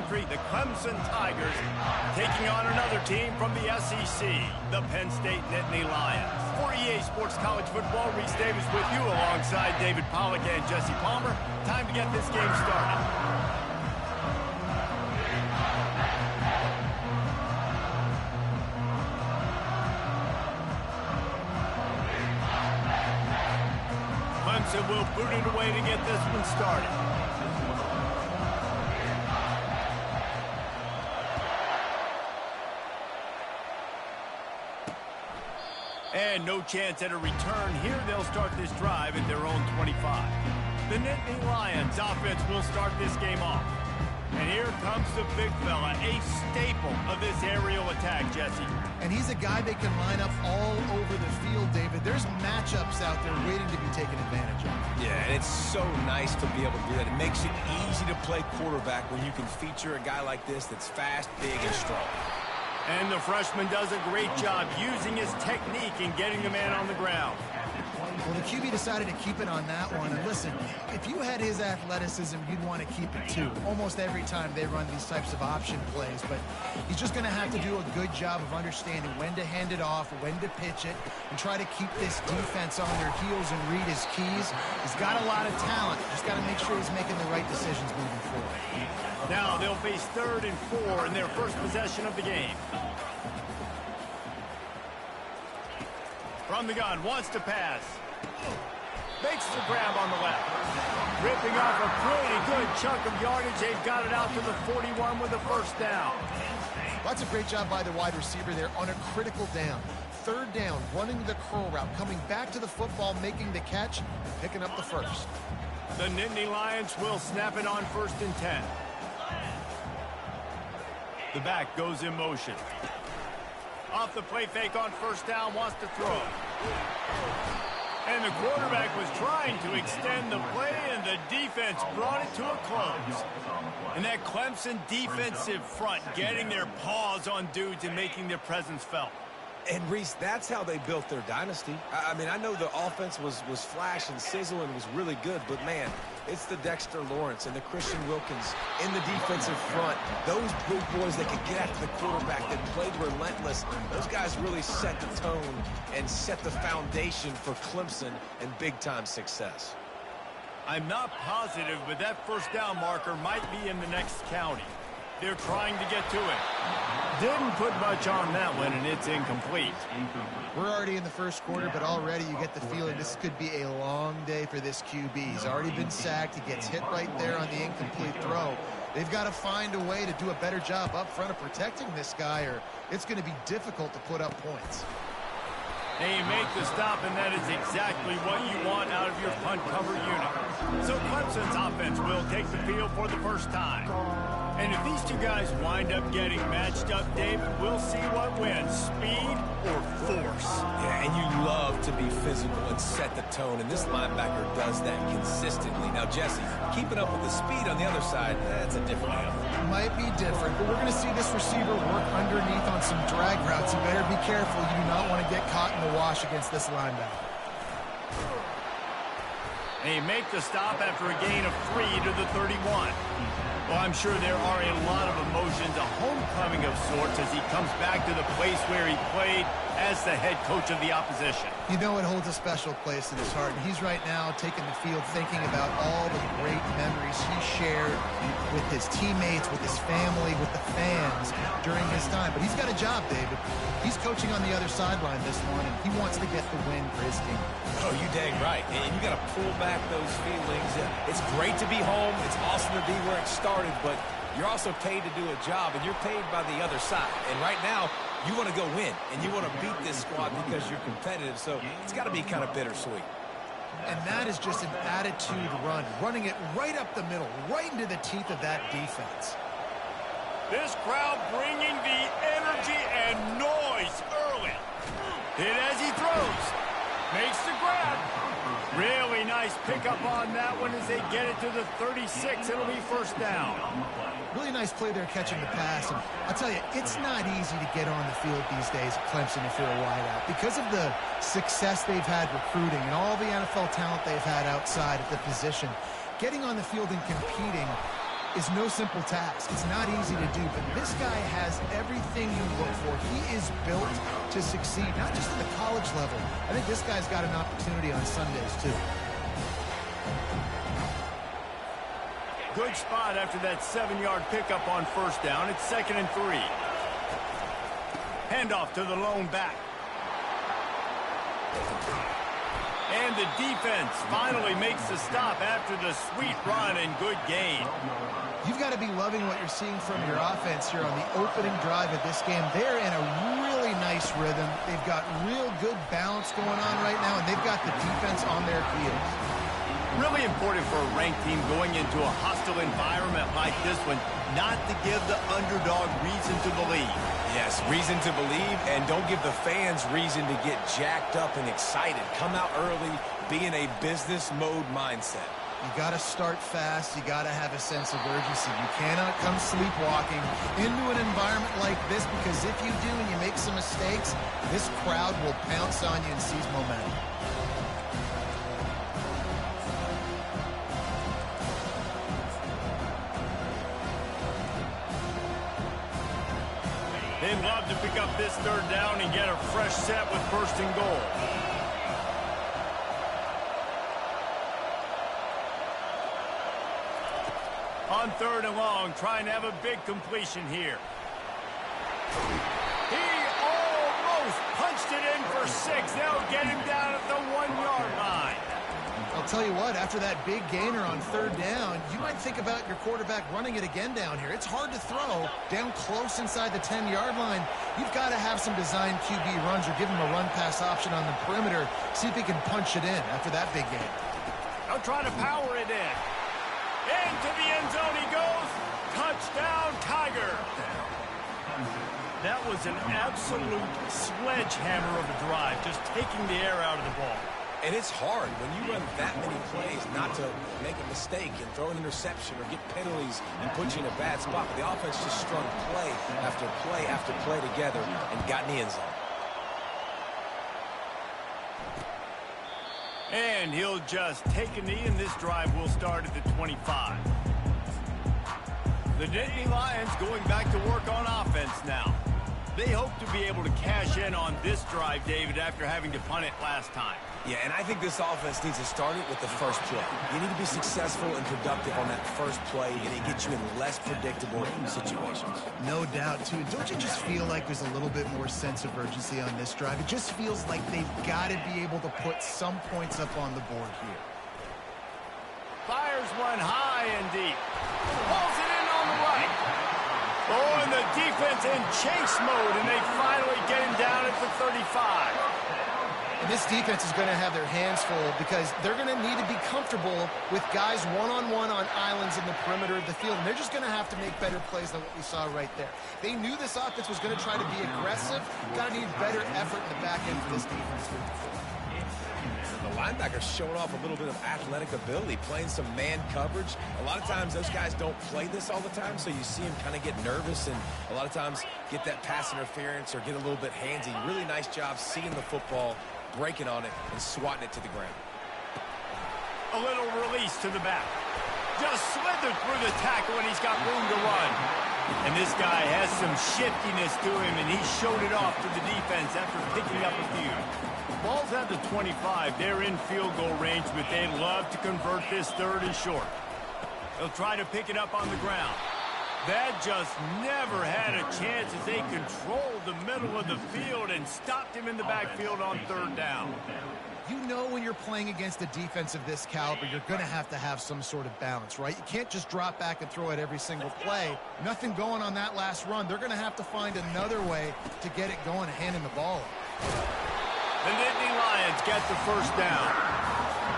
country, the Clemson Tigers, taking on another team from the SEC, the Penn State Nittany Lions. For EA Sports College Football, Reese Davis with you alongside David Pollack and Jesse Palmer. Time to get this game started. Clemson will boot it away to get this one started. And no chance at a return here. They'll start this drive at their own 25. The Nittany Lions offense will start this game off. And here comes the big fella, a staple of this aerial attack, Jesse. And he's a guy they can line up all over the field, David. There's matchups out there waiting to be taken advantage of. Yeah, and it's so nice to be able to do that. It makes it easy to play quarterback when you can feature a guy like this that's fast, big, and strong. And the freshman does a great job using his technique and getting the man on the ground. Well, the QB decided to keep it on that one. And listen, if you had his athleticism, you'd want to keep it too. Almost every time they run these types of option plays. But he's just going to have to do a good job of understanding when to hand it off, when to pitch it, and try to keep this defense on their heels and read his keys. He's got a lot of talent. Just got to make sure he's making the right decisions moving forward. Now they'll face 3rd and 4 in their first possession of the game. From the gun, wants to pass. Makes the grab on the left. Ripping off a pretty good chunk of yardage. They've got it out to the 41 with a first down. That's a great job by the wide receiver there on a critical down. 3rd down, running the curl route, coming back to the football, making the catch, and picking up the first. The Nittany Lions will snap it on 1st and 10. The back goes in motion. Off the play fake on 1st down, wants to throw. And the quarterback was trying to extend the play, and the defense brought it to a close. And that Clemson defensive front getting their paws on dudes and making their presence felt. And, Reese, that's how they built their dynasty. I mean, I know the offense was flash and sizzle and was really good, but, man, it's the Dexter Lawrence and the Christian Wilkins in the defensive front. Those big boys that could get after the quarterback, that played relentless. Those guys really set the tone and set the foundation for Clemson and big-time success. I'm not positive, but that 1st down marker might be in the next county. They're trying to get to it. Didn't put much on that one, and it's incomplete. We're already in the first quarter, but already you get the feeling this could be a long day for this QB. He's already been sacked. He gets hit right there on the incomplete throw. They've got to find a way to do a better job up front of protecting this guy, or it's going to be difficult to put up points. They make the stop, and that is exactly what you want out of your punt cover unit. So Clemson's offense will take the field for the first time. And if these two guys wind up getting matched up, David, we'll see what wins, speed or force. Yeah, and you love to be physical and set the tone, and this linebacker does that consistently. Now, Jesse, keeping up with the speed on the other side, that's a different animal. Might be different, but we're going to see this receiver work underneath on some drag routes. You better be careful. You do not want to get caught in the wash against this linebacker. They make the stop after a gain of 3 to the 31. Well, I'm sure there are a lot of emotions, a homecoming of sorts as he comes back to the place where he played as the head coach of the opposition. You know it holds a special place in his heart, and he's right now taking the field thinking about all the great memories he shared with his teammates, with his family, with the fans during his time. But he's got a job, David. He's coaching on the other sideline this morning. He wants to get the win for his team. Oh, you dang right. And you got to pull back those feelings. It's great to be home. It's awesome to be where it started, but you're also paid to do a job, and you're paid by the other side. And right now, you want to go win, and you want to beat this squad because you're competitive, so it's got to be kind of bittersweet. And that is just an attitude run, running it right up the middle, right into the teeth of that defense. This crowd bringing the energy and noise early. Hit as he throws. Makes the grab. Really nice pickup on that one as they get it to the 36. It'll be first down. Really nice play there catching the pass. And I'll tell you, it's not easy to get on the field these days at Clemson if you're a wideout. Because of the success they've had recruiting and all the NFL talent they've had outside at the position, getting on the field and competing is no simple task. It's not easy to do, but this guy has everything you look for. He is built to succeed, not just at the college level. I think this guy's got an opportunity on Sundays, too. Good spot after that 7-yard pickup on first down. It's 2nd and 3. Handoff to the lone back. And the defense finally makes the stop after the sweet run and good gain. You've got to be loving what you're seeing from your offense here on the opening drive of this game. They're in a really nice rhythm. They've got real good balance going on right now, and they've got the defense on their heels. Really important for a ranked team going into a hostile environment like this one, not to give the underdog reason to believe. Yes, reason to believe, and don't give the fans reason to get jacked up and excited. Come out early, be in a business mode mindset. You got to start fast. You got to have a sense of urgency. You cannot come sleepwalking into an environment like this, because if you do and you make some mistakes, this crowd will pounce on you and seize momentum. They'd love to pick up this 3rd down and get a fresh set with 1st and goal. On 3rd and long, trying to have a big completion here. He almost punched it in for 6. They'll get him down at the 1-yard line. I'll tell you what, after that big gainer on 3rd down, you might think about your quarterback running it again down here. It's hard to throw down close inside the 10-yard line. You've got to have some design QB runs or give him a run-pass option on the perimeter. See if he can punch it in after that big gain. They'll try to power it in. Into the end zone he goes. Touchdown, Tiger. That was an absolute sledgehammer of a drive, just taking the air out of the ball. And it's hard when you run that many plays not to make a mistake and throw an interception or get penalties and put you in a bad spot. But the offense just strung play after play after play together and got in the end zone. And he'll just take a knee, and this drive will start at the 25. The Nittany Lions going back to work on offense now. They hope to be able to cash in on this drive, David, after having to punt it last time. Yeah, and I think this offense needs to start it with the first play. You need to be successful and productive on that first play, and it gets you in less predictable situations. No doubt, too. Don't you just feel like there's a little bit more sense of urgency on this drive? It just feels like they've got to be able to put some points up on the board here. Fires one high and deep. Pulls it in on the right. Oh, and the defense in chase mode, and they finally get him down at the 35. And this defense is going to have their hands full because they're going to need to be comfortable with guys one-on-one on islands in the perimeter of the field. And they're just going to have to make better plays than what we saw right there. They knew this offense was going to try to be aggressive. Got to need better effort in the back end for this defense. The linebacker's showing off a little bit of athletic ability, playing some man coverage. A lot of times those guys don't play this all the time, so you see him kind of get nervous and a lot of times get that pass interference or get a little bit handsy. Really nice job seeing the football, breaking on it, and swatting it to the ground. A little release to the back. Just slithered through the tackle, and he's got room to run. And this guy has some shiftiness to him, and he showed it off to the defense after picking up a few. Ball's at the 25. They're in field goal range, but they'd love to convert this 3rd and short. They'll try to pick it up on the ground. That just never had a chance as they controlled the middle of the field and stopped him in the backfield on 3rd down. You know when you're playing against a defense of this caliber, you're going to have some sort of balance, right? You can't just drop back and throw it every single play. Nothing going on that last run. They're going to have to find another way to get it going and handing the ball off. The Nittany Lions get the 1st down.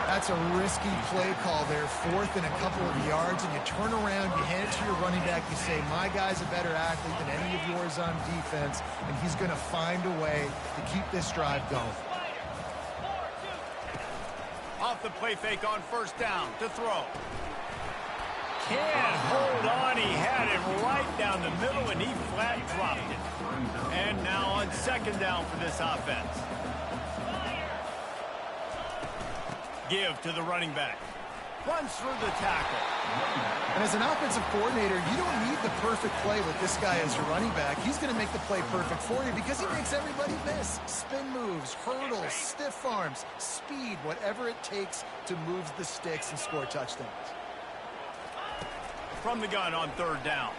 That's a risky play call there, 4th and a couple of yards, and you turn around, you hand it to your running back, you say, my guy's a better athlete than any of yours on defense, and he's going to find a way to keep this drive going. Off the play fake on 1st down to throw. Can't hold on. He had it right down the middle, and he flat dropped it. And now on 2nd down for this offense. Give to the running back. Runs through the tackle. And as an offensive coordinator, you don't need the perfect play with this guy as your running back. He's going to make the play perfect for you because he makes everybody miss. Spin moves, hurdles, stiff arms, speed, whatever it takes to move the sticks and score touchdowns. From the gun on third down.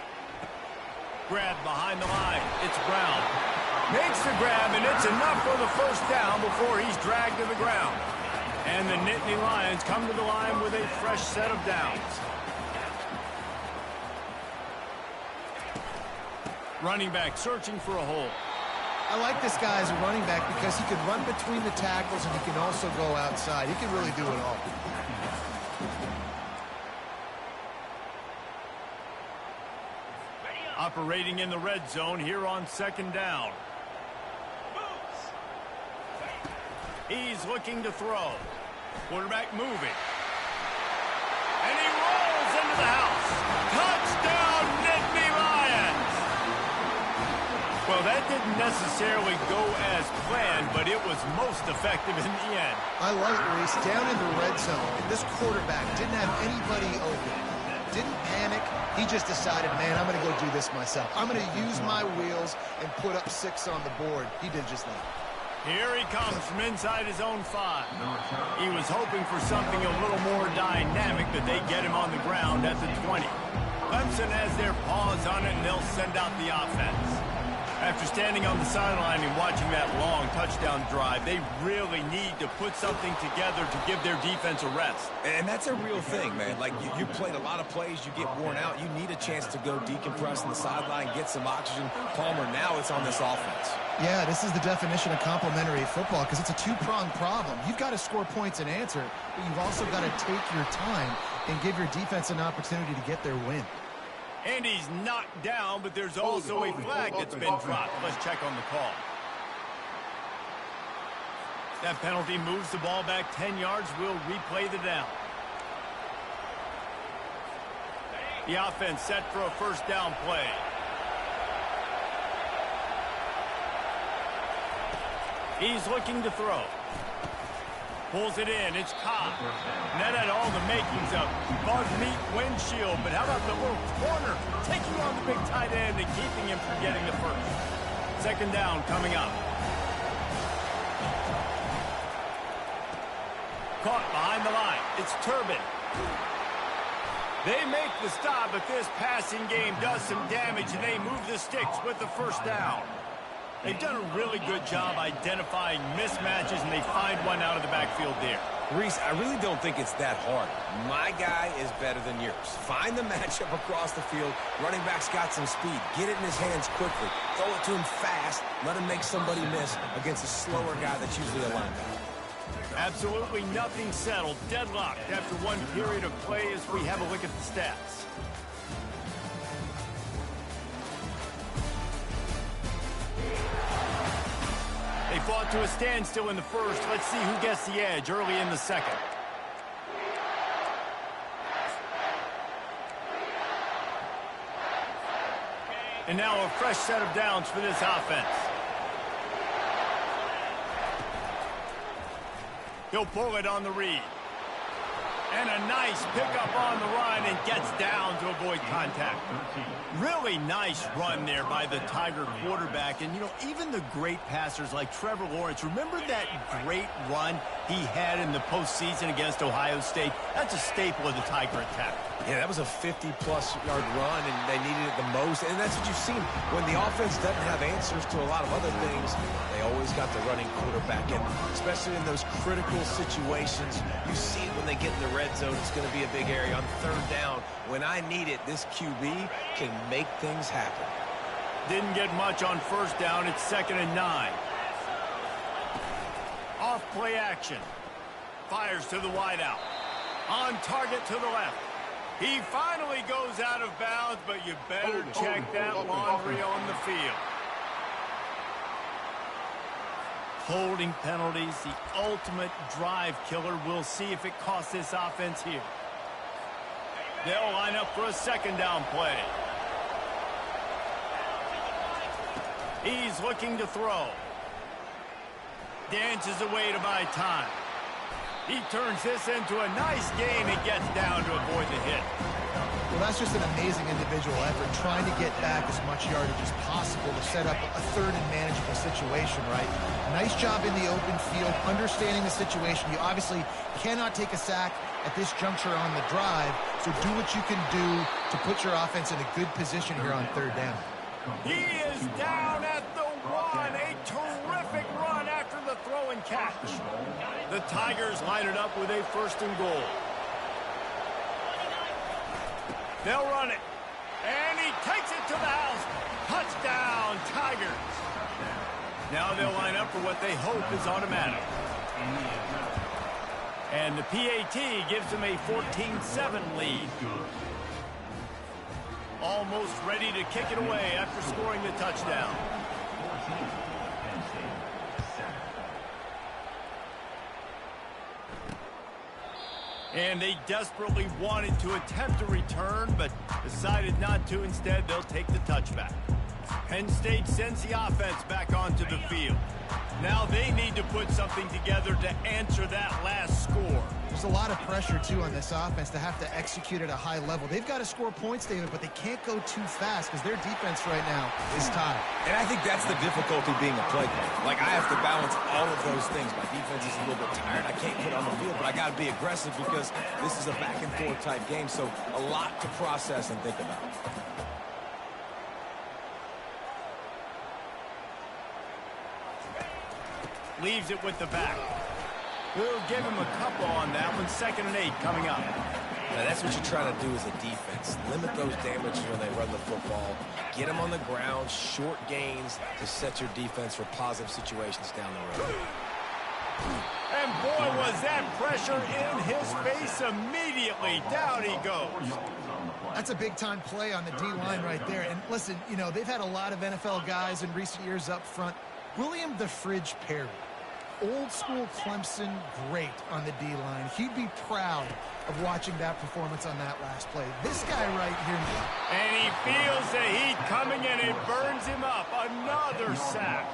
Grab behind the line. It's Brown. Makes the grab, and it's enough for the first down before he's dragged to the ground. And the Nittany Lions come to the line with a fresh set of downs. Running back searching for a hole. I like this guy as a running back because he can run between the tackles and he can also go outside. He can really do it all. Operating in the red zone here on second down. He's looking to throw. Quarterback moving. And he rolls into the house. Touchdown, Nittany Lions! Well, that didn't necessarily go as planned, but it was most effective in the end. I love it, Reese. Down in the red zone, and this quarterback didn't have anybody open. Didn't panic. He just decided, man, I'm going to go do this myself. I'm going to use my wheels and put up 6 on the board. He did just that. Here he comes from inside his own 5. He was hoping for something a little more dynamic, but they get him on the ground at the 20. Clemson has their paws on it, and they'll send out the offense. After standing on the sideline and watching that long touchdown drive, they really need to put something together to give their defense a rest. And that's a real thing, man. Like, you played a lot of plays, you get worn out. You need a chance to go decompress on the sideline, get some oxygen. Palmer, now it's on this offense. Yeah, this is the definition of complementary football because it's a two-pronged problem. You've got to score points and answer, but you've also got to take your time and give your defense an opportunity to get their win. And he's knocked down, but there's also a flag that's been dropped. Let's check on the call. That penalty moves the ball back 10 yards. We'll replay the down. The offense set for a first down play. He's looking to throw. Pulls it in. It's Cobb. And that had all the makings of bug meat windshield. But how about the little corner taking on the big tight end and keeping him from getting the first? Second down coming up. Caught behind the line. It's Turbin. They make the stop, but this passing game does some damage, and they move the sticks with the first down. They've done a really good job identifying mismatches, and they find one out of the backfield there. Reese, I really don't think it's that hard. My guy is better than yours. Find the matchup across the field. Running back's got some speed. Get it in his hands quickly. Throw it to him fast. Let him make somebody miss against a slower guy that's usually a linebacker. Absolutely nothing settled. Deadlocked after one period of play as we have a look at the stats. They fought to a standstill in the first. Let's see who gets the edge early in the second. And now a fresh set of downs for this offense. He'll pull it on the read. And a nice pickup on the run and gets down to avoid contact. Really nice run there by the Tiger quarterback. And, you know, even the great passers like Trevor Lawrence, remember that great run he had in the postseason against Ohio State? That's a staple of the Tiger attack. Yeah, that was a 50-plus yard run, and they needed it the most. And that's what you've seen. When the offense doesn't have answers to a lot of other things, they always got the running quarterback. And especially in those critical situations, you see when they get in the red zone, it's going to be a big area. On third down, when I need it, this QB can make things happen. Didn't get much on first down. It's 2nd and 9. Off play action. Fires to the wideout. On target to the left. He finally goes out of bounds, but you better check that laundry on the field. Holding penalties, the ultimate drive killer. We'll see if it costs this offense here. They'll line up for a second down play. He's looking to throw. Dances away to buy time. He turns this into a nice gain and gets down to avoid the hit. Well, that's just an amazing individual effort, trying to get back as much yardage as possible to set up a third and manageable situation, right? Nice job in the open field, understanding the situation. You obviously cannot take a sack at this juncture on the drive, so do what you can do to put your offense in a good position here on third down. He is down at the 1. A terrific run after the throw and catch. The Tigers line it up with a 1st and goal. They'll run it. And he takes it to the house. Touchdown, Tigers. Now they'll line up for what they hope is automatic. And the PAT gives them a 14-7 lead. Almost ready to kick it away after scoring the touchdown. And they desperately wanted to attempt a return, but decided not to. Instead, they'll take the touchback. Penn State sends the offense back onto the field. Now they need to put something together to answer that last score. There's a lot of pressure, too, on this offense to have to execute at a high level. They've got to score points, David, but they can't go too fast because their defense right now is tied. And I think that's the difficulty being a play caller. Like, I have to balance all of those things. My defense is a little bit tired. I can't put on the field, but I got to be aggressive because this is a back-and-forth type game, so a lot to process and think about. Leaves it with the back. We'll give him a couple on that one. 2nd and 8 coming up. Now, that's what you're trying to do as a defense. Limit those damages when they run the football. Get them on the ground, short gains to set your defense for positive situations down the road. And boy, was that pressure in his face immediately. Down he goes. That's a big-time play on the D-line right there. And listen, you know, they've had a lot of NFL guys in recent years up front. William the Fridge Perry, old-school Clemson great on the D-line. He'd be proud of watching that performance on that last play. This guy right here. And he feels the heat coming, and it burns him up. Another sack.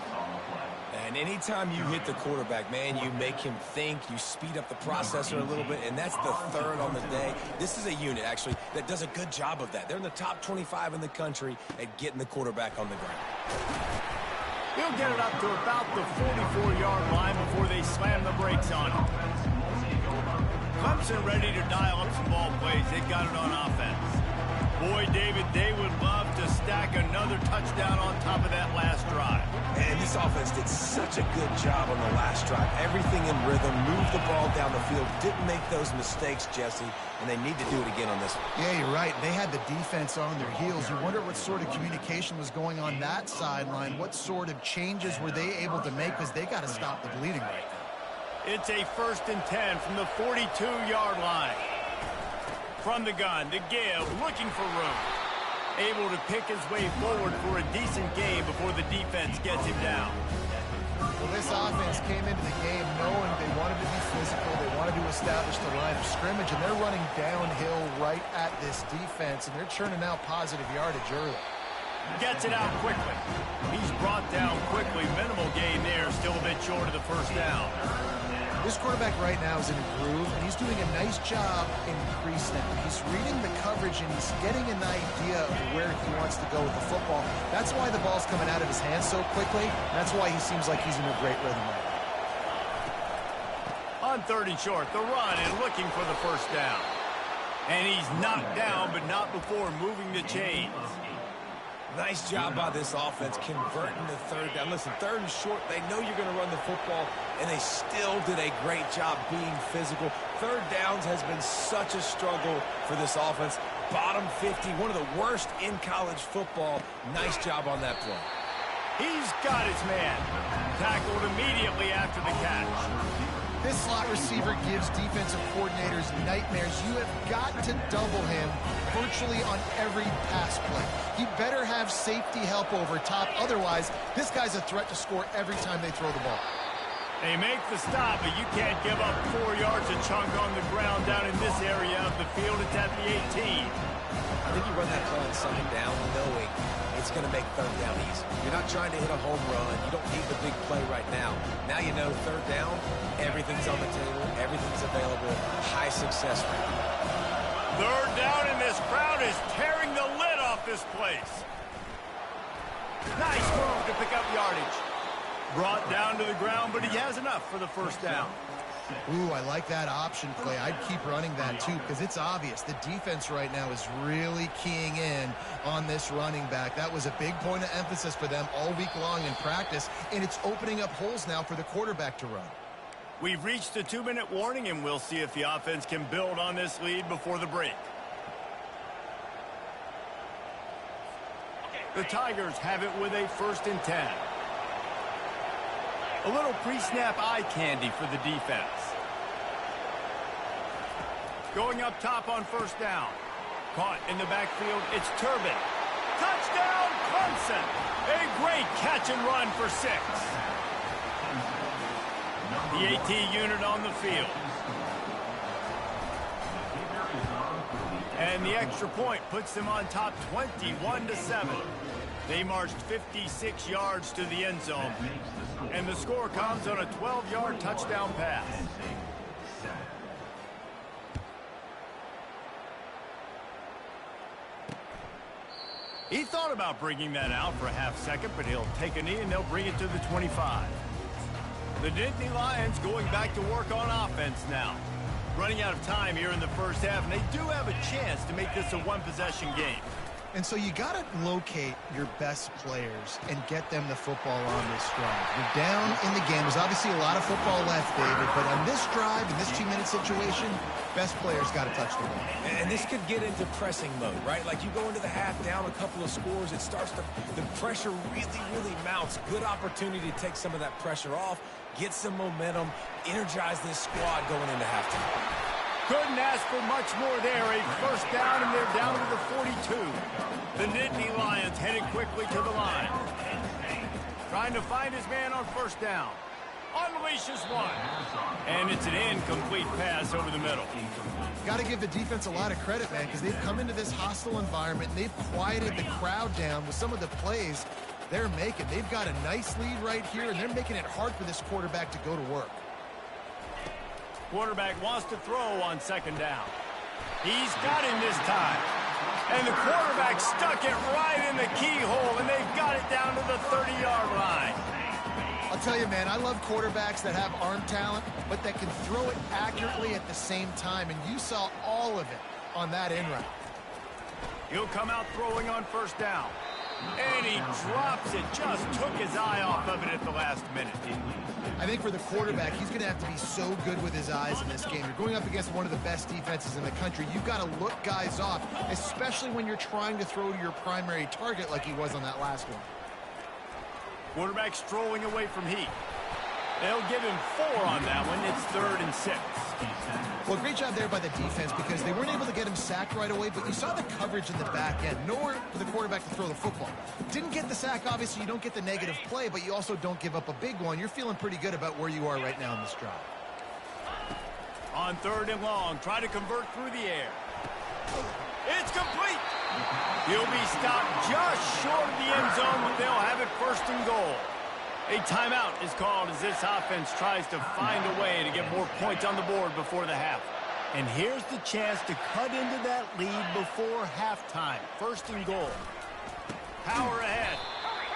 And anytime you hit the quarterback, man, you make him think, you speed up the processor a little bit, and that's the 3rd on the day. This is a unit, actually, that does a good job of that. They're in the top 25 in the country at getting the quarterback on the ground. He'll get it up to about the 44-yard line before they slam the brakes on him. Clemson ready to dial up some ball plays. They've got it on offense. Boy, David, they would love to stack another touchdown on top of that last drive. And this offense did such a good job on the last drive. Everything in rhythm, moved the ball down the field, didn't make those mistakes, Jesse, and they need to do it again on this one. Yeah, you're right. They had the defense on their heels. You wonder what sort of communication was going on that sideline. What sort of changes were they able to make, because they got to stop the bleeding right now. It's a 1st and 10 from the 42-yard line. From the gun, to give, looking for room. Able to pick his way forward for a decent game before the defense gets him down. Well, this offense came into the game knowing they wanted to be physical, they wanted to establish the line of scrimmage, and they're running downhill right at this defense, and they're churning out positive yardage early. Gets it out quickly. He's brought down quickly. Minimal gain there, still a bit short of the 1st down. This quarterback right now is in a groove, and he's doing a nice job in crease now. He's reading the coverage, and he's getting an idea of where he wants to go with the football. That's why the ball's coming out of his hands so quickly. That's why he seems like he's in a great rhythm right now. On 3rd and short, the run and looking for the 1st down. And he's knocked down, but not before moving the chains. Nice job by this offense converting the 3rd down. Listen, 3rd and short, they know you're going to run the football, and they still did a great job being physical. 3rd downs has been such a struggle for this offense. Bottom 50, one of the worst in college football. Nice job on that play. He's got his man. Tackled immediately after the catch. This slot receiver gives defensive coordinators nightmares. You have got to double him virtually on every pass play. He better have safety help over top. Otherwise, this guy's a threat to score every time they throw the ball. They make the stop, but you can't give up 4 yards a chunk on the ground down in this area of the field. It's at the 18. I think you run that play on 2nd down knowing it's going to make 3rd down easy. You're not trying to hit a home run. You don't need the big play right now. Now you know 3rd down, everything's on the table, everything's available, high success rate. Third down, and this crowd is tearing the lid off this place. Nice move to pick up yardage. Brought down to the ground, but he has enough for the first down. Ooh, I like that option play. I'd keep running that too, because it's obvious the defense right now is really keying in on this running back. That was a big point of emphasis for them all week long in practice, and it's opening up holes now for the quarterback to run. We've reached the 2-minute warning, and we'll see if the offense can build on this lead before the break. The Tigers have it with a 1st and 10. A little pre-snap eye candy for the defense. Going up top on 1st down. Caught in the backfield, it's Turbin. Touchdown, Clemson! A great catch and run for 6. The AT unit on the field. And the extra point puts them on top 21-7. They marched 56 yards to the end zone. And the score comes on a 12-yard touchdown pass. He thought about bringing that out for a half second, but he'll take a knee and they'll bring it to the 25. The Nittany Lions going back to work on offense now. Running out of time here in the first half, and they do have a chance to make this a one-possession game. And so you got to locate your best players and get them the football on this drive. You're down in the game. There's obviously a lot of football left, David, but on this drive, in this 2-minute situation, best players got to touch the ball. And this could get into pressing mode, right? Like you go into the half down a couple of scores, it starts to, the pressure really mounts. Good opportunity to take some of that pressure off, get some momentum, energize this squad going into halftime. Couldn't ask for much more there. A 1st down, and they're down to the 42. The Nittany Lions headed quickly to the line. Trying to find his man on 1st down. Unleashes one. And it's an incomplete pass over the middle. Got to give the defense a lot of credit, man, because they've come into this hostile environment, and they've quieted the crowd down with some of the plays they're making. They've got a nice lead right here, and they're making it hard for this quarterback to go to work. Quarterback wants to throw on 2nd down. He's got him this time. And the quarterback stuck it right in the keyhole, and they've got it down to the 30-yard line. I'll tell you, man, I love quarterbacks that have arm talent, but that can throw it accurately at the same time, and you saw all of it on that in route. He'll come out throwing on 1st down. And he drops it, just took his eye off of it at the last minute. I think for the quarterback, he's going to have to be so good with his eyes in this game. You're going up against one of the best defenses in the country. You've got to look guys off, especially when you're trying to throw to your primary target like he was on that last one. Quarterback strolling away from heat. They'll give him 4 on that one. It's 3rd and 6. Well, great job there by the defense because they weren't able to get him sacked right away, but you saw the coverage in the back end. Nowhere for the quarterback to throw the football. Didn't get the sack, obviously. You don't get the negative play, but you also don't give up a big one. You're feeling pretty good about where you are right now in this drive. On 3rd and long, try to convert through the air. It's complete. He'll be stopped just short of the end zone, but they'll have it 1st and goal. A timeout is called as this offense tries to find a way to get more points on the board before the half. And here's the chance to cut into that lead before halftime. 1st and goal. Power ahead.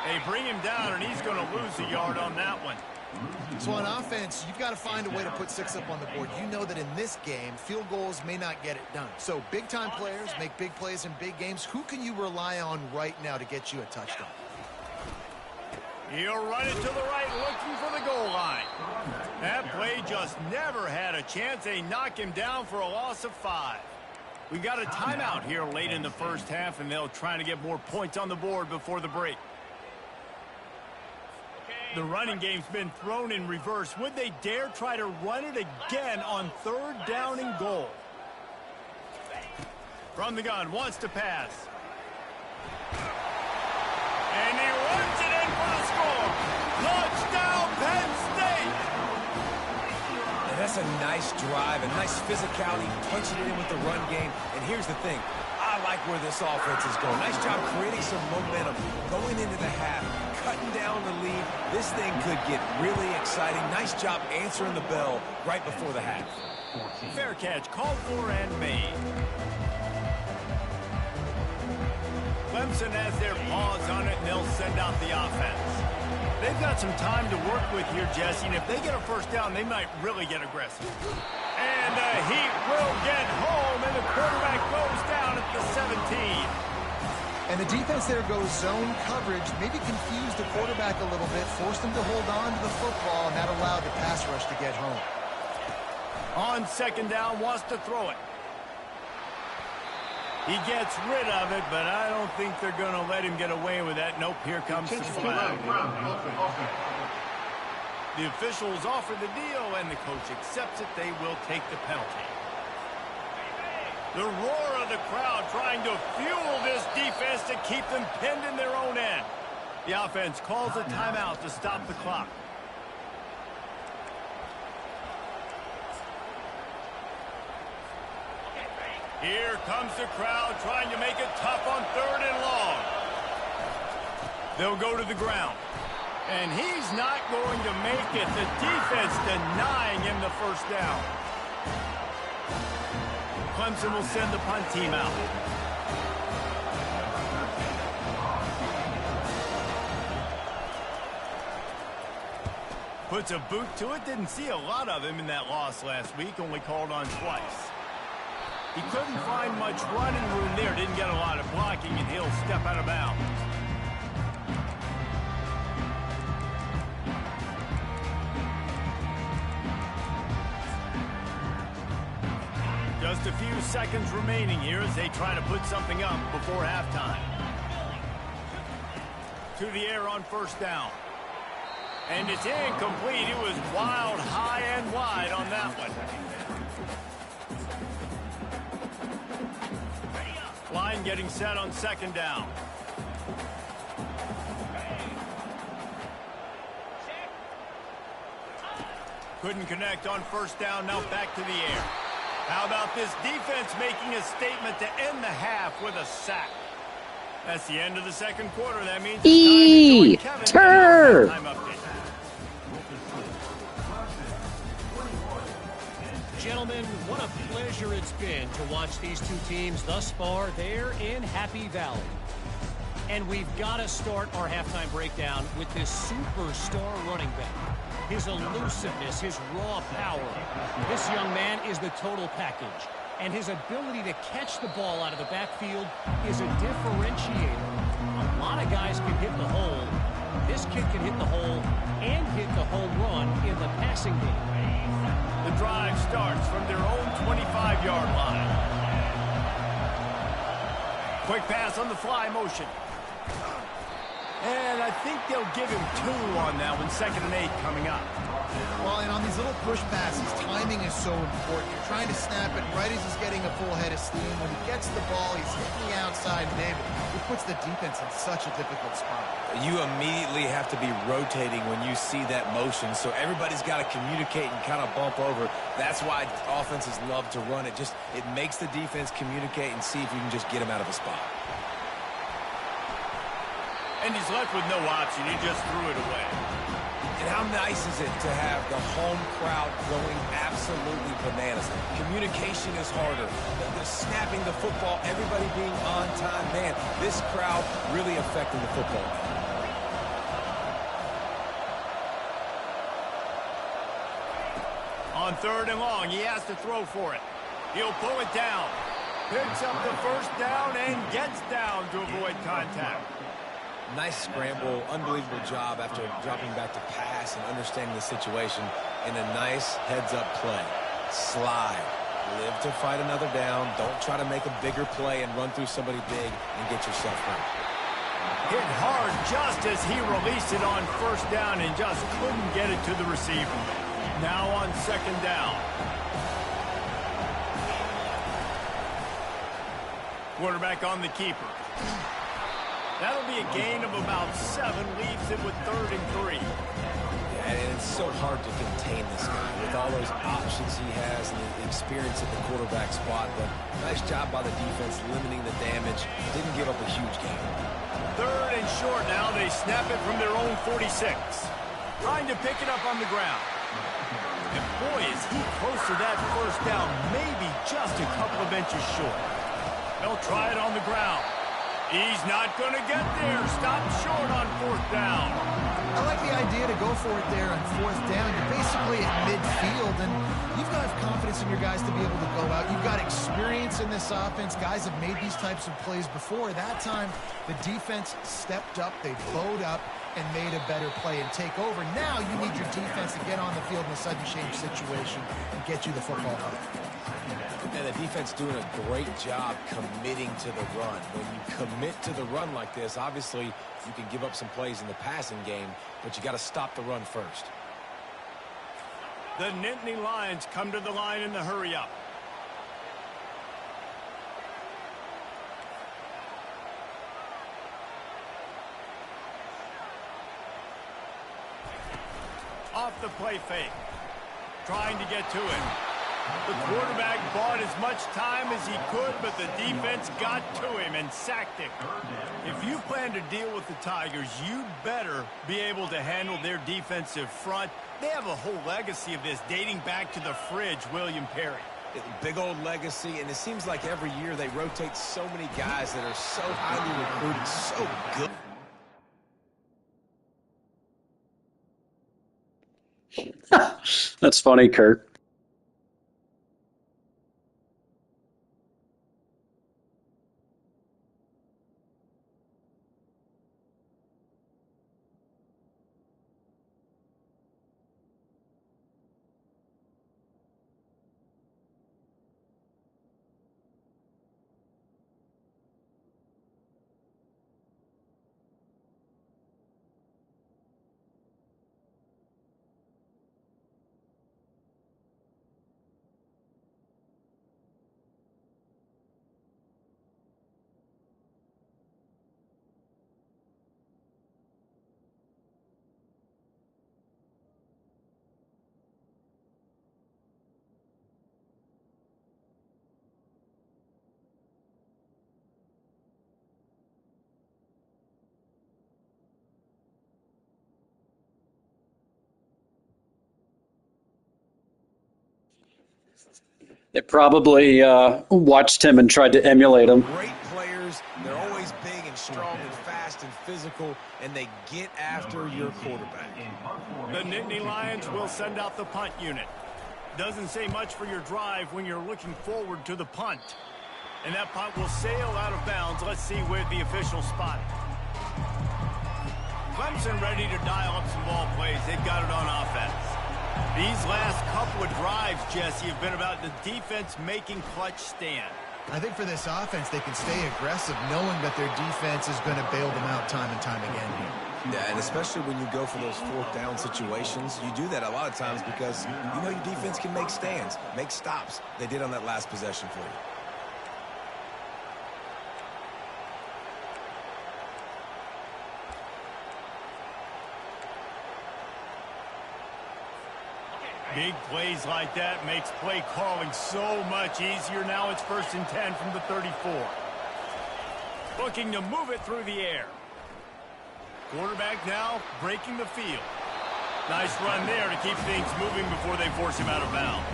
They bring him down, and he's going to lose a yard on that one. So on offense, you've got to find a way to put 6 up on the board. You know that in this game, field goals may not get it done. So big-time players make big plays in big games. Who can you rely on right now to get you a touchdown? He'll run it to the right, looking for the goal line. That play just never had a chance. They knock him down for a loss of 5. We got a timeout here late in the first half, and they'll try to get more points on the board before the break. The running game's been thrown in reverse. Would they dare try to run it again on 3rd down and goal? From the gun, wants to pass. And he runs it in for the score. Touchdown, Penn State! And that's a nice drive, a nice physicality, punching it in with the run game. And here's the thing. I like where this offense is going. Nice job creating some momentum going into the half, cutting down the lead. This thing could get really exciting. Nice job answering the bell right before the half. Fair catch, called for and made. Clemson has their paws on it, and they'll send out the offense. They've got some time to work with here, Jesse, and if they get a first down, they might really get aggressive. And the Heat will get home, and the quarterback goes down at the 17. And the defense there goes zone coverage, maybe confused the quarterback a little bit, forced him to hold on to the football, and that allowed the pass rush to get home. On second down, wants to throw it. He gets rid of it, but I don't think they're going to let him get away with that. Nope, here comes the flag. The officials offer the deal, and the coach accepts it. They will take the penalty. The roar of the crowd trying to fuel this defense to keep them pinned in their own end. The offense calls a timeout to stop the clock. Here comes the crowd trying to make it tough on third and long. They'll go to the ground. And he's not going to make it. The defense denying him the first down. Clemson will send the punt team out. Puts a boot to it. Didn't see a lot of him in that loss last week. Only called on twice. He couldn't find much running room there. Didn't get a lot of blocking, and he'll step out of bounds. Just a few seconds remaining here as they try to put something up before halftime. To the air on first down. And it's incomplete. It was wild, high and wide on that one. Line getting set on second down. Couldn't connect on first down. Now back to the air. How about this defense making a statement to end the half with a sack? That's the end of the second quarter. That means it's time to join Kevin. Trrrr. Gentlemen, what a pleasure it's been to watch these two teams thus far there in Happy Valley. And we've got to start our halftime breakdown with this superstar running back. His elusiveness, his raw power. This young man is the total package. And his ability to catch the ball out of the backfield is a differentiator. A lot of guys can hit the hole. This kid can hit the hole and hit the home run in the passing game. The drive starts from their own 25-yard line. Quick pass on the fly motion. And I think they'll give him 2 on that one. 2nd and 8 coming up. Well, and on these little push passes, timing is so important. You're trying to snap it right as he's getting a full head of steam. When he gets the ball, he's hitting the outside, David. It puts the defense in such a difficult spot. You immediately have to be rotating when you see that motion, so everybody's got to communicate and kind of bump over. That's why offenses love to run it. It makes the defense communicate and see if you can just get him out of a spot. And he's left with no option. He just threw it away. And how nice is it to have the home crowd going absolutely bananas? Communication is harder. The snapping the football, everybody being on time. Man, this crowd really affecting the football. On 3rd and long, he has to throw for it. He'll pull it down. Picks up the first down and gets down to avoid contact. Nice scramble, unbelievable job after dropping back to pass and understanding the situation in a nice heads-up play. Slide. Live to fight another down. Don't try to make a bigger play and run through somebody big and get yourself hurt. Hit hard just as he released it on first down and just couldn't get it to the receiver. Now on 2nd down. Quarterback on the keeper. That'll be a gain of about 7, leaves it with 3rd and 3. Yeah, and it's so hard to contain this guy with all those options he has and the experience at the quarterback spot. But nice job by the defense limiting the damage. Didn't give up a huge gain. 3rd and short now. They snap it from their own 46. Trying to pick it up on the ground. And boy, is he close to that first down. Maybe just a couple of inches short. They'll try it on the ground. He's not going to get there. Stopped short on 4th down. I like the idea to go for it there on 4th down. You're basically at midfield, and you've got confidence in your guys to be able to go out. You've got experience in this offense. Guys have made these types of plays before. That time, the defense stepped up. They bowed up and made a better play and take over. Now you need your defense to get on the field in a sudden change situation and get you the football back. And the defense doing a great job committing to the run. When you commit to the run like this, obviously you can give up some plays in the passing game, but you got to stop the run first. The Nittany Lions come to the line in the hurry-up. Off the play fake. Trying to get to it. The quarterback bought as much time as he could, but the defense got to him and sacked him. If you plan to deal with the Tigers, you better be able to handle their defensive front. They have a whole legacy of this dating back to the fridge, William Perry. Big old legacy, and it seems like every year they rotate so many guys that are so highly recruited, so good. That's funny, Kurt. They probably watched him and tried to emulate him. Great players. They're always big and strong and fast and physical, and they get after your quarterback. The Nittany Lions will send out the punt unit. Doesn't say much for your drive when you're looking forward to the punt. And that punt will sail out of bounds. Let's see where the official spot it. Clemson ready to dial up some ball plays. They've got it on offense. These last couple of drives, Jesse, have been about the defense making clutch stand. I think for this offense, they can stay aggressive knowing that their defense is going to bail them out time and time again here. Yeah, and especially when you go for those 4th down situations, you do that a lot of times because you know your defense can make stands, make stops. They did on that last possession for you. Big plays like that makes play calling so much easier. Now it's 1st and 10 from the 34. Looking to move it through the air. Quarterback now breaking the field. Nice run there to keep things moving before they force him out of bounds.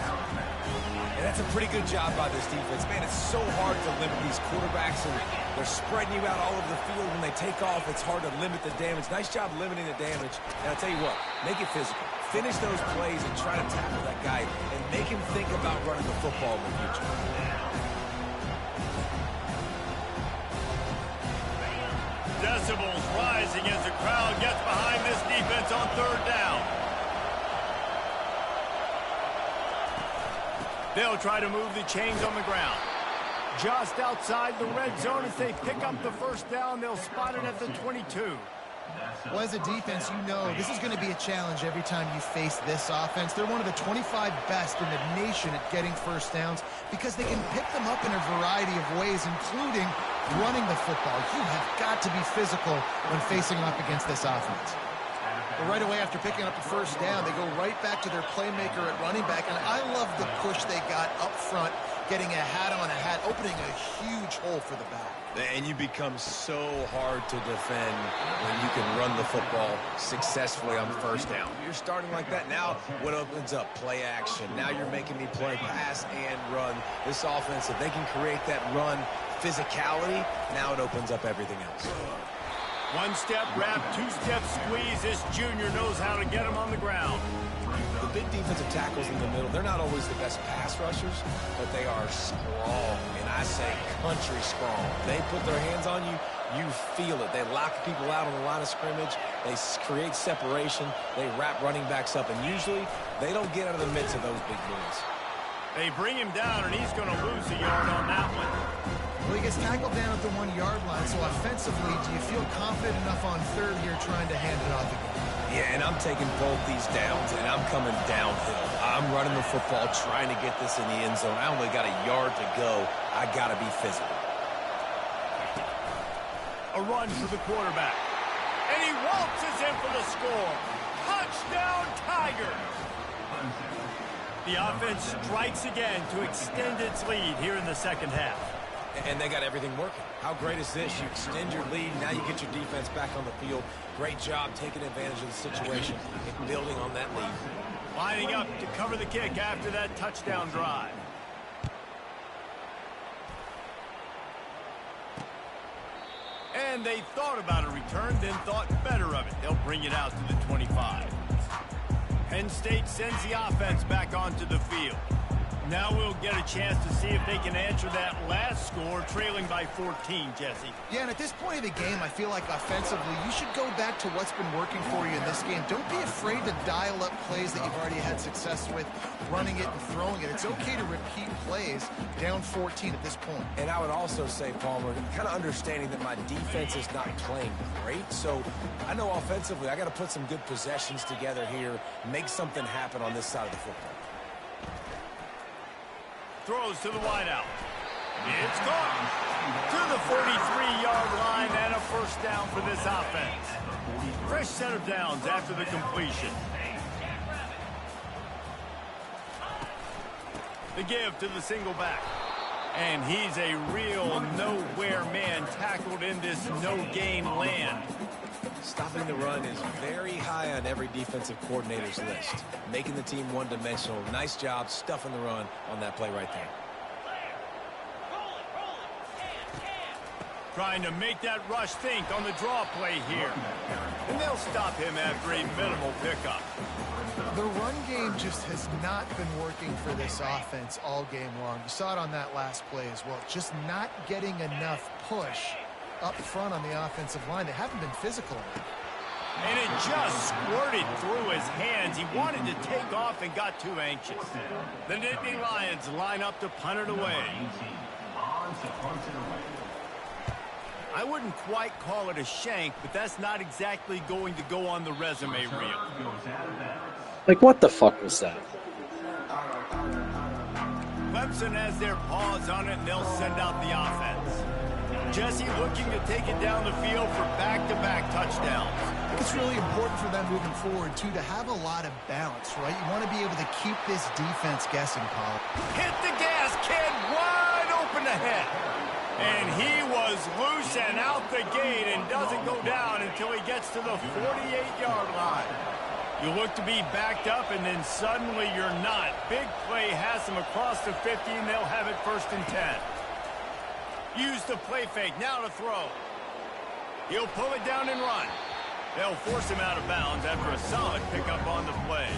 And that's a pretty good job by this defense. Man, it's so hard to limit these quarterbacks, and they're spreading you out all over the field. When they take off, it's hard to limit the damage. Nice job limiting the damage. And I'll tell you what, make it physical. Finish those plays and try to tackle that guy and make him think about running the football in the future. Decibels rising as the crowd gets behind this defense on 3rd down. They'll try to move the chains on the ground. Just outside the red zone as they pick up the 1st down. They'll spot it at the 22. Well, as a defense, you know this is going to be a challenge every time you face this offense. They're one of the 25 best in the nation at getting 1st downs because they can pick them up in a variety of ways, including running the football. You have got to be physical when facing up against this offense. But right away after picking up the 1st down, they go right back to their playmaker at running back, and I love the push they got up front getting a hat on a hat, opening a huge hole for the back. And you become so hard to defend when you can run the football successfully on first down. You're starting like that. Now what opens up? Play action. Now you're making me play pass and run. This offense, if they can create that run physicality, now it opens up everything else. One-step wrap, two-step squeeze. This junior knows how to get him on the ground. The big defensive tackles in the middle, they're not always the best pass rushers, but they are strong, and I say country strong. They put their hands on you, you feel it. They lock people out on the line of scrimmage. They create separation. They wrap running backs up, and usually they don't get out of the midst of those big boys. They bring him down, and he's going to lose a yard on that one. Well, he gets tackled down at the 1-yard line, so offensively, do you feel confident enough on third here trying to hand it off again? Yeah, and I'm taking both these downs, and I'm coming downhill. I'm running the football, trying to get this in the end zone. I only got a yard to go. I got to be physical. A run for the quarterback. And he waltzes in for the score. Touchdown, Tigers! The offense strikes again to extend its lead here in the second half. And they got everything working. How great is this? You extend your lead. Now you get your defense back on the field. Great job taking advantage of the situation and building on that lead. Lining up to cover the kick after that touchdown drive. And they thought about a return, then thought better of it. They'll bring it out to the 25. Penn State sends the offense back onto the field. Now we'll get a chance to see if they can answer that last score, trailing by 14, Jesse. Yeah, and at this point of the game, I feel like offensively, you should go back to what's been working for you in this game. Don't be afraid to dial up plays that you've already had success with, running it and throwing it. It's okay to repeat plays down 14 at this point. And I would also say, Palmer, kind of understanding that my defense is not playing great. So I know offensively, I got to put some good possessions together here, make something happen on this side of the football. Throws to the wideout. It's gone to the 43-yard line and a first down for this offense. Fresh set of downs after the completion. The give to the single back. And he's a real nowhere man tackled in this no-gain land. Stopping the run is very high on every defensive coordinator's list. Making the team one-dimensional. Nice job stuffing the run on that play right there. Trying to make that rush think on the draw play here. And they'll stop him after a minimal pickup. The run game just has not been working for this offense all game long. You saw it on that last play as well. Just not getting enough push up front on the offensive line. They haven't been physical enough. And it just squirted through his hands. He wanted to take off and got too anxious. The Nittany Lions line up to punt it away. I wouldn't quite call it a shank, but that's not exactly going to go on the resume reel. Like, what the fuck was that? Clemson has their paws on it, and they'll send out the offense. Jesse looking to take it down the field for back-to-back touchdowns. I think it's really important for them moving forward, too, to have a lot of balance, right? You want to be able to keep this defense guessing, Paul. Hit the gas, kid, wide open ahead. And he was loose and out the gate and doesn't go down until he gets to the 48-yard line. You look to be backed up, and then suddenly you're not. Big play has them across the 50, and they'll have it 1st and 10. Use the play fake, now to throw. He'll pull it down and run. They'll force him out of bounds after a solid pickup on the play.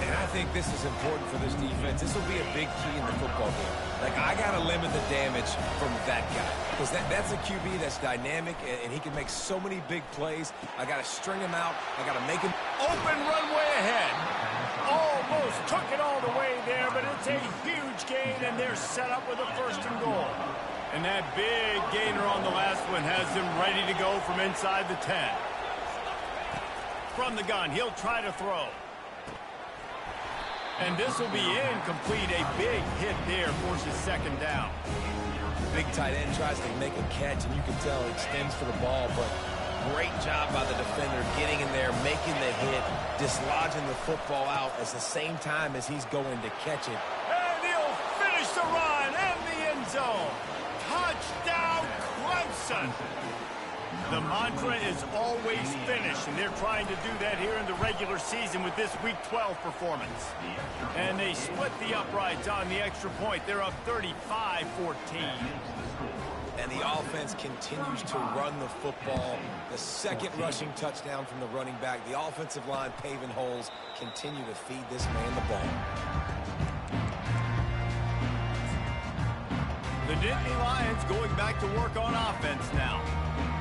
And I think this is important for this defense. This will be a big key in the football game. Like, I got to limit the damage from that guy. Because that's a QB that's dynamic, and he can make so many big plays. I got to string him out. I got to make him open runway ahead. Almost took it all the way there, but it's a huge gain, and they're set up with a 1st and goal. And that big gainer on the last one has them ready to go from inside the 10. From the gun, he'll try to throw. And this will be incomplete. A big hit there forces 2nd down. Big tight end tries to make a catch, and you can tell he extends for the ball, but great job by the defender getting in there, making the hit, dislodging the football out at the same time as he's going to catch it. And he'll finish the run zone. Touchdown, Clemson. The mantra is always finish, and they're trying to do that here in the regular season with this Week 12 performance. And they split the uprights on the extra point. They're up 35-14. And the offense continues to run the football. The second rushing touchdown from the running back. The offensive line paving holes. Continue to feed this man the ball. The Nittany Lions going back to work on offense now.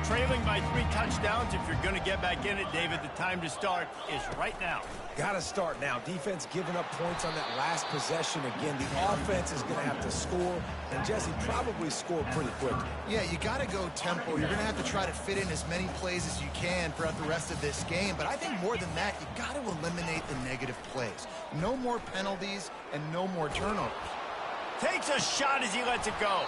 Trailing by 3 touchdowns. If you're going to get back in it, David, the time to start is right now. Got to start now. Defense giving up points on that last possession. Again, the offense is going to have to score, and Jesse probably score pretty quickly. Yeah, you got to go tempo. You're going to have to try to fit in as many plays as you can throughout the rest of this game. But I think more than that, you got to eliminate the negative plays. No more penalties and no more turnovers. Takes a shot as he lets it go.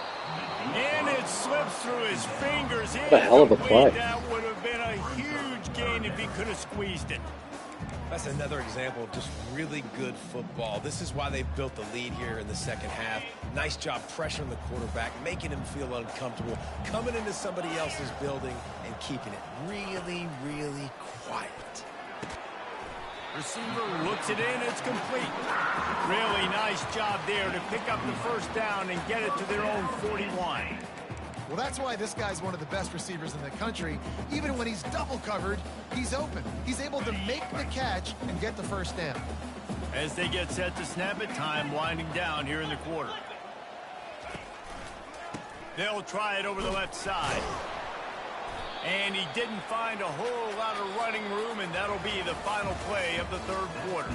And it slips through his fingers. What a hell of a play. That would have been a huge gain if he could have squeezed it. That's another example of just really good football. This is why they built the lead here in the second half. Nice job pressuring the quarterback, making him feel uncomfortable, coming into somebody else's building and keeping it really, really quiet. Receiver looks it in. It's complete. Really nice job there to pick up the first down and get it to their own 41. Well, that's why this guy's one of the best receivers in the country. Even when he's double covered, he's open. He's able to make the catch and get the first down. As they get set to snap it, time winding down here in the quarter. They'll try it over the left side. And he didn't find a whole lot of running room, and that'll be the final play of the third quarter.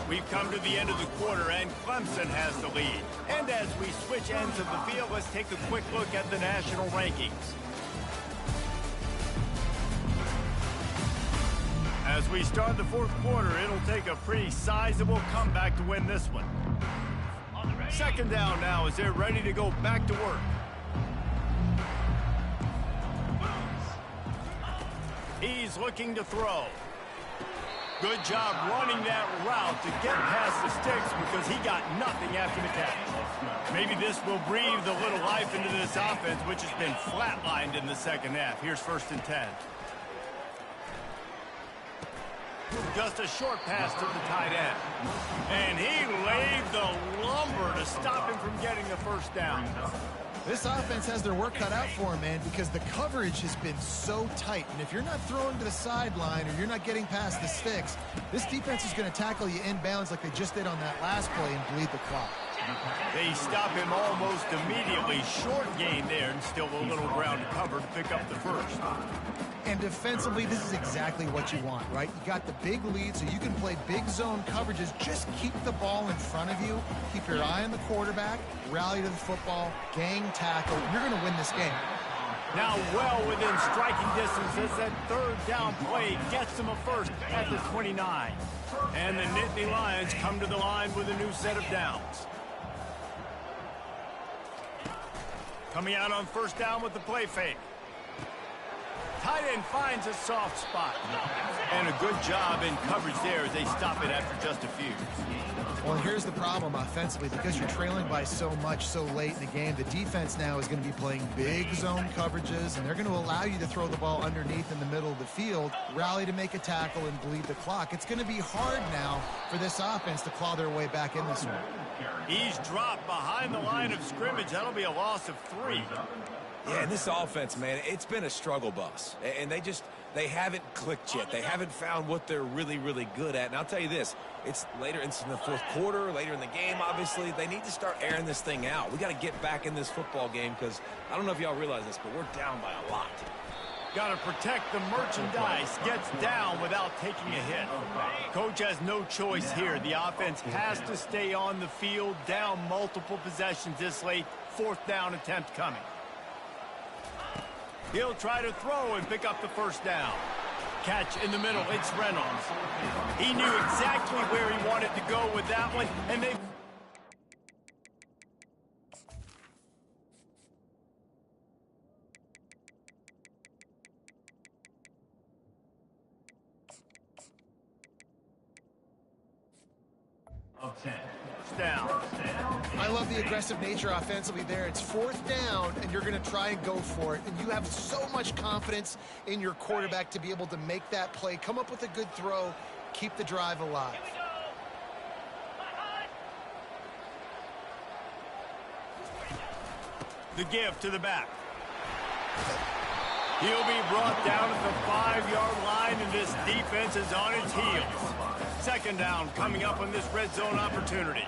We've come to the end of the quarter, and Clemson has the lead. And as we switch ends of the field, let's take a quick look at the national rankings. As we start the fourth quarter, it'll take a pretty sizable comeback to win this one. Second down now as they're ready to go back to work. He's looking to throw. Good job running that route to get past the sticks because he got nothing after the catch. Maybe this will breathe a little life into this offense, which has been flatlined in the second half. Here's 1st and 10. Just a short pass to the tight end. And he laid the lumber to stop him from getting the first down. This offense has their work cut out for him, man, because the coverage has been so tight. And if you're not throwing to the sideline or you're not getting past the sticks, this defense is going to tackle you inbounds like they just did on that last play and bleed the clock. They stop him almost immediately. Short gain there and still a little ground to cover to pick up the first. And defensively, this is exactly what you want, right? You got the big lead, so you can play big zone coverages. Just keep the ball in front of you. Keep your eye on the quarterback. Rally to the football. Gang tackle. You're going to win this game. Now well within striking distance as that third down play gets them a first at the 29. And the Nittany Lions come to the line with a new set of downs. Coming out on first down with the play fake. Tight end finds a soft spot. And a good job in coverage there as they stop it after just a few. Well, here's the problem offensively. Because you're trailing by so much so late in the game, the defense now is going to be playing big zone coverages, and they're going to allow you to throw the ball underneath in the middle of the field, rally to make a tackle, and bleed the clock. It's going to be hard now for this offense to claw their way back in this one. He's dropped behind the line of scrimmage. That'll be a loss of 3. Yeah, and this offense, man, it's been a struggle bus. And they haven't clicked yet. They haven't found what they're really, really good at. And I'll tell you this, it's later in the fourth quarter, later in the game, obviously. They need to start airing this thing out. We got to get back in this football game because I don't know if y'all realize this, but we're down by a lot. Got to protect the merchandise. Gets down without taking a hit. Coach has no choice here. The offense has to stay on the field, down multiple possessions this late. 4th down attempt coming. He'll try to throw and pick up the first down. Catch in the middle. It's Reynolds. He knew exactly where he wanted to go with that one, and they... of 10. Down. I love the aggressive nature offensively there. It's 4th down, and you're going to try and go for it. And you have so much confidence in your quarterback to be able to make that play, come up with a good throw, keep the drive alive. The give to the back. He'll be brought down at the 5-yard line, and this defense is on its heels. 2nd down coming up on this red zone opportunity.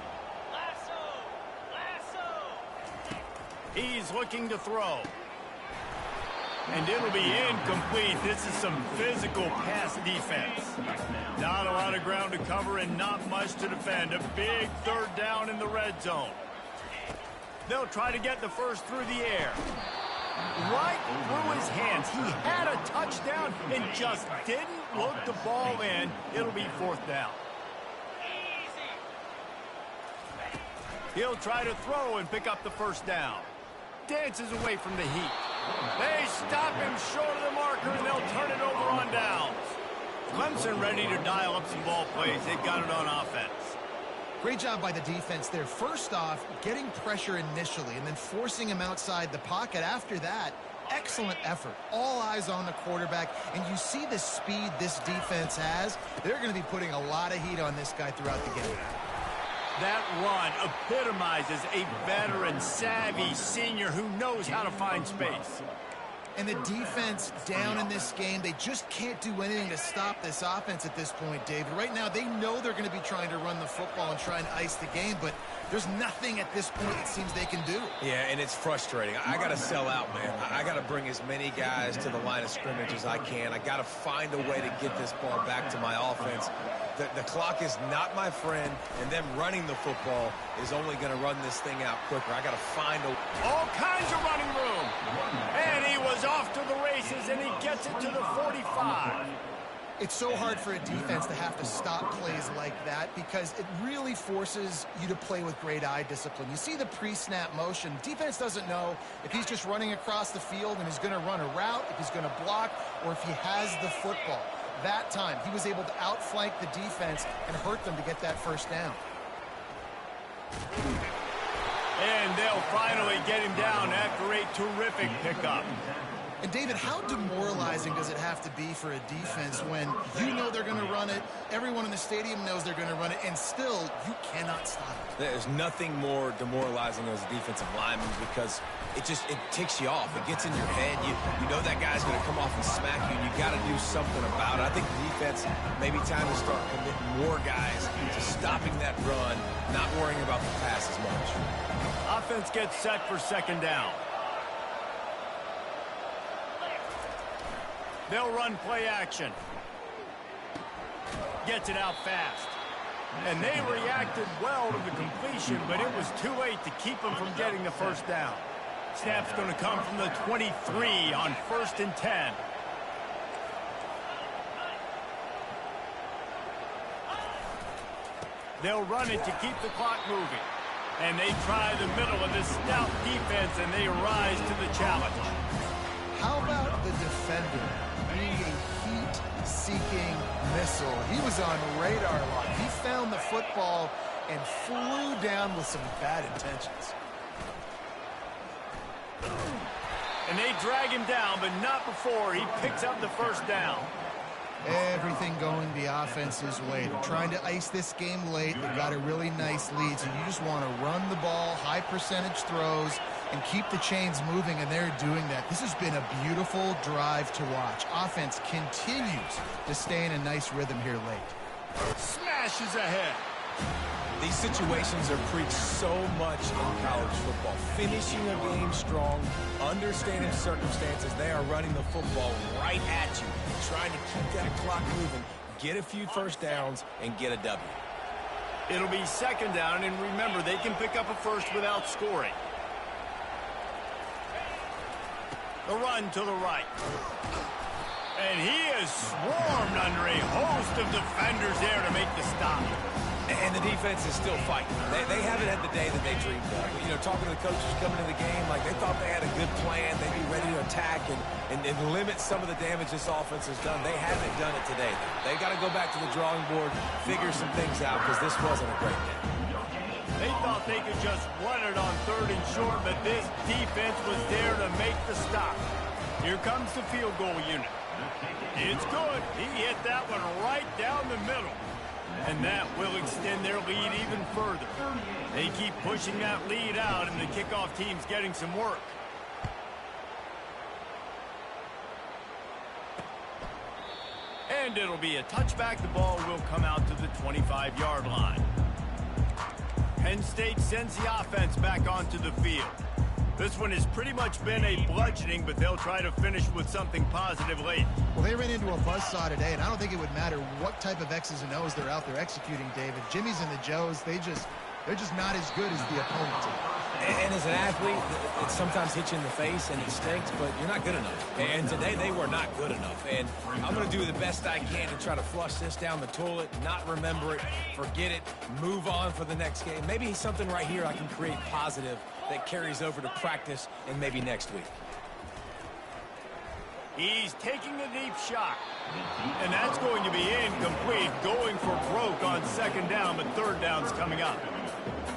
He's looking to throw. And it'll be incomplete. This is some physical pass defense. Not a lot of ground to cover and not much to defend. A big 3rd down in the red zone. They'll try to get the first through the air. Right through his hands. He had a touchdown and just didn't look the ball in. It'll be 4th down. He'll try to throw and pick up the 1st down. Dances away from the heat. They stop him short of the marker, and they'll turn it over on downs. Clemson ready to dial up some ball plays. They've got it on offense. Great job by the defense there. First off, getting pressure initially and then forcing him outside the pocket after that. Excellent effort. All eyes on the quarterback, and you see the speed this defense has. They're going to be putting a lot of heat on this guy throughout the game. That run epitomizes a veteran, savvy senior who knows how to find space. And the defense down in this game, they just can't do anything to stop this offense at this point, David. Right now, they know they're going to be trying to run the football and try and ice the game, but there's nothing at this point it seems they can do. Yeah, and it's frustrating. I got to sell out, man. I got to bring as many guys to the line of scrimmage as I can. I got to find a way to get this ball back to my offense. The clock is not my friend, and them running the football is only going to run this thing out quicker. I got to find all kinds of running room. And he was off to the races, and he gets it to the 45. It's so hard for a defense to have to stop plays like that because it really forces you to play with great eye discipline. You see the pre-snap motion. Defense doesn't know if he's just running across the field and he's going to run a route, if he's going to block, or if he has the football. That time, he was able to outflank the defense and hurt them to get that 1st down. And they'll finally get him down after a terrific pickup. And, David, how demoralizing does it have to be for a defense when you know they're going to run it, everyone in the stadium knows they're going to run it, and still you cannot stop it? There's nothing more demoralizing as a defensive lineman because it ticks you off. It gets in your head. You know that guy's going to come off and smack you, and you got to do something about it. I think the defense, maybe time to start committing more guys to stopping that run, not worrying about the pass as much. Offense gets set for 2nd down. They'll run play action. Gets it out fast. And they reacted well to the completion, but it was too late to keep them from getting the 1st down. Snap's going to come from the 23 on 1st and 10. They'll run it to keep the clock moving. And they try the middle of this stout defense, and they rise to the challenge. How about the defender being a heat-seeking missile? He was on radar lock. He found the football and flew down with some bad intentions. And they drag him down, but not before he picks up the 1st down. Everything going the offense's way. They're trying to ice this game late. They got a really nice lead, so you just want to run the ball, high percentage throws, and keep the chains moving, and they're doing that. This has been a beautiful drive to watch. Offense continues to stay in a nice rhythm here late. Smashes ahead. These situations are preached so much in college football. Finishing a game strong, understanding circumstances. They are running the football right at you, trying to keep that clock moving, get a few 1st downs, and get a W. It'll be 2nd down, and remember, they can pick up a 1st without scoring. The run to the right. And he is swarmed under a host of defenders there to make the stop. And the defense is still fighting. They haven't had the day that they dreamed of. You know, talking to the coaches coming into the game, like they thought they had a good plan. They'd be ready to attack and limit some of the damage this offense has done. They haven't done it today. They've got to go back to the drawing board, figure some things out, because this wasn't a great game. They thought they could just run it on 3rd and short, but this defense was there to make the stop. Here comes the field goal unit. It's good. He hit that one right down the middle. And that will extend their lead even further. They keep pushing that lead out, and the kickoff team's getting some work. And it'll be a touchback. The ball will come out to the 25-yard line. Penn State sends the offense back onto the field. This one has pretty much been a bludgeoning, but they'll try to finish with something positive late. Well, they ran into a buzzsaw today, and I don't think it would matter what type of X's and O's they're out there executing, David. Jimmy's and the Joes, they're just not as good as the opponent team. And as an athlete, it sometimes hits you in the face and it stinks, but you're not good enough. And today they were not good enough. And I'm going to do the best I can to try to flush this down the toilet, not remember it, forget it, move on for the next game. Maybe something right here I can create positive that carries over to practice and maybe next week. He's taking a deep shot. And that's going to be incomplete, going for broke on 2nd down, but 3rd down's coming up.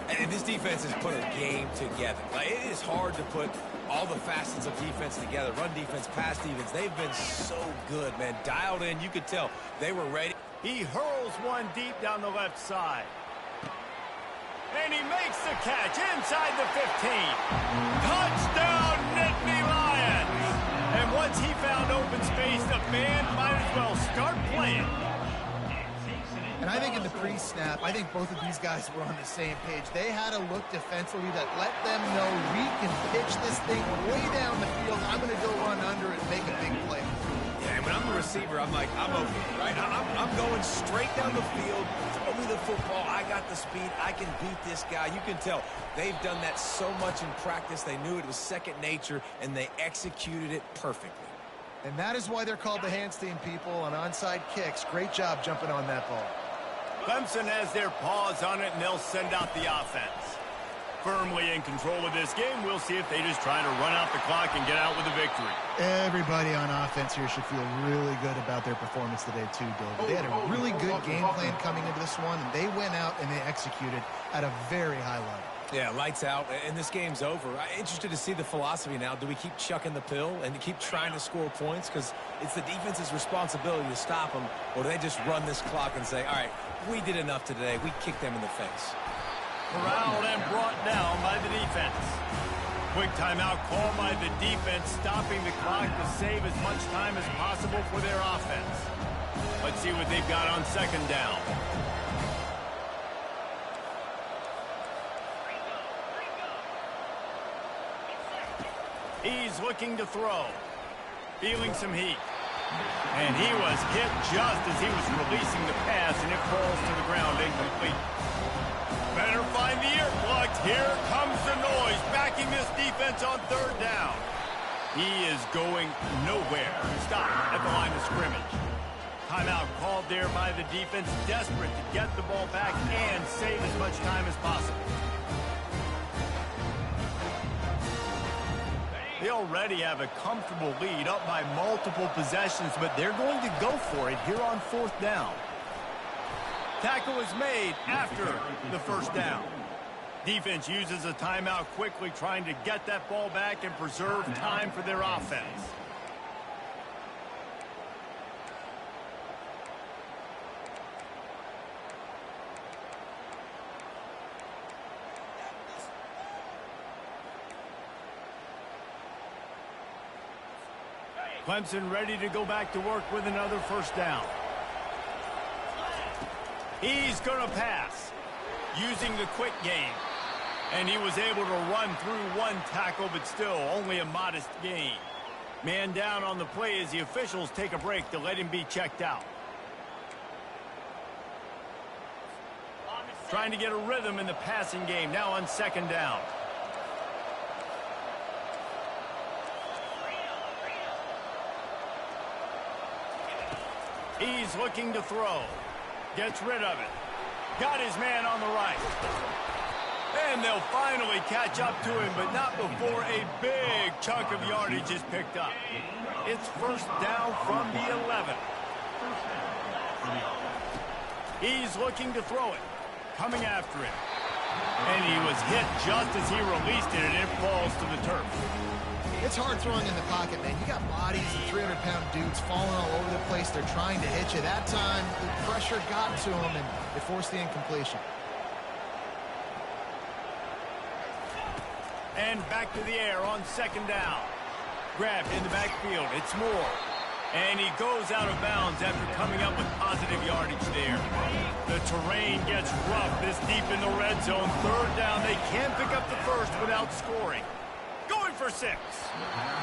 And this defense has put a game together. Like, it is hard to put all the facets of defense together. Run defense, pass defense. They've been so good, man. Dialed in. You could tell they were ready. He hurls one deep down the left side. And he makes the catch inside the 15. Touchdown, Nittany Lions! And once he found open space, the band might as well start playing. And I think in the pre-snap, I think both of these guys were on the same page. They had a look defensively that let them know we can pitch this thing way down the field. I'm going to go run under and make a big play. Yeah, and when I'm the receiver, I'm like, I'm open, right? I'm going straight down the field. Throw me the football. I got the speed. I can beat this guy. You can tell they've done that so much in practice. They knew it was second nature, and they executed it perfectly. And that is why they're called the Handstein people on onside kicks. Great job jumping on that ball. Clemson has their paws on it, and they'll send out the offense. Firmly in control of this game. We'll see if they just try to run out the clock and get out with a victory. Everybody on offense here should feel really good about their performance today too, David. They had a really good game plan coming into this one, and they went out and they executed at a very high level. Yeah, lights out, and this game's over. I'm interested to see the philosophy now. Do we keep chucking the pill and keep trying to score points? Because it's the defense's responsibility to stop them. Or do they just run this clock and say, all right, we did enough today. We kicked them in the face. Corralled and brought down by the defense. Quick timeout call by the defense, stopping the clock to save as much time as possible for their offense. Let's see what they've got on 2nd down. He's looking to throw. Feeling some heat. And he was hit just as he was releasing the pass, and it falls to the ground incomplete. Better find the earplugs. Here comes the noise, backing this defense on 3rd down. He is going nowhere. Stop at the line of scrimmage. Timeout called there by the defense, desperate to get the ball back and save as much time as possible. They already have a comfortable lead, up by multiple possessions, but they're going to go for it here on 4th down. Tackle is made after the 1st down. Defense uses a timeout quickly, trying to get that ball back and preserve time for their offense. Clemson ready to go back to work with another 1st down. He's going to pass, using the quick game. And he was able to run through one tackle, but still only a modest gain. Man down on the play as the officials take a break to let him be checked out. Trying to get a rhythm in the passing game, now on 2nd down. He's looking to throw. Gets rid of it. Got his man on the right. And they'll finally catch up to him, but not before a big chunk of yardage is picked up. It's 1st down from the 11. He's looking to throw it. Coming after him. And he was hit just as he released it, and it falls to the turf. It's hard throwing in the pocket, man. You got bodies and 300-pound dudes falling all over the place. They're trying to hit you. That time, the pressure got to him, and it forced the incompletion. And back to the air on second down. Grabbed in the backfield. It's Moore. And he goes out of bounds after coming up with positive yardage there. The terrain gets rough this deep in the red zone. Third down. They can't pick up the first without scoring. Going for 6.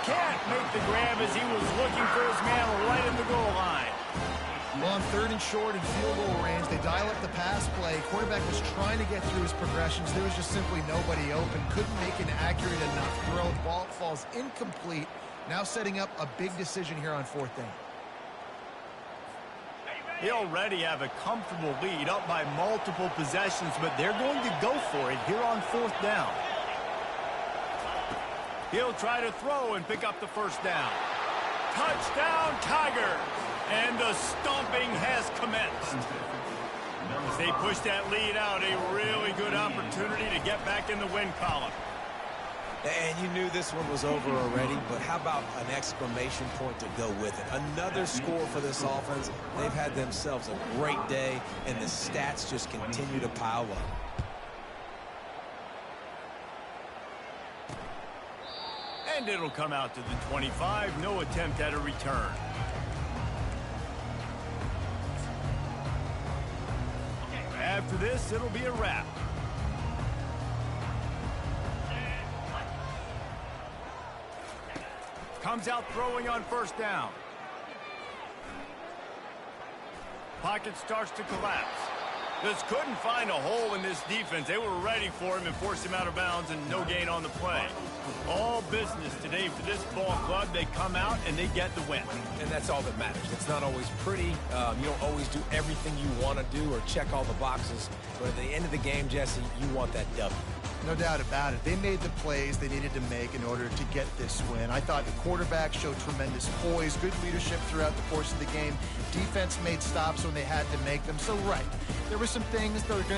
Can't make the grab as he was looking for his man right at the goal line. Well, on 3rd and short and field goal range, they dial up the pass play. Quarterback was trying to get through his progressions. There was just simply nobody open. Couldn't make an accurate enough throw. The ball falls incomplete. Now setting up a big decision here on 4th down. They already have a comfortable lead up by multiple possessions, but they're going to go for it here on 4th down. He'll try to throw and pick up the first down. Touchdown, Tigers! And the stomping has commenced. As they push that lead out, a really good opportunity to get back in the win column. And you knew this one was over already, but how about an exclamation point to go with it? Another score for this offense. They've had themselves a great day, and the stats just continue to pile up. And it'll come out to the 25. No attempt at a return. After this, it'll be a wrap. Comes out throwing on first down. Pocket starts to collapse. Just couldn't find a hole in this defense. They were ready for him and forced him out of bounds, and no gain on the play. All business today for this ball club. They come out and they get the win. And that's all that matters. It's not always pretty. You don't always do everything you want to do or check all the boxes. But at the end of the game, Jesse, you want that W. No doubt about it. They made the plays they needed to make in order to get this win. I thought the quarterback showed tremendous poise, good leadership throughout the course of the game. Defense made stops when they had to make them. So, right, there were some things that are going to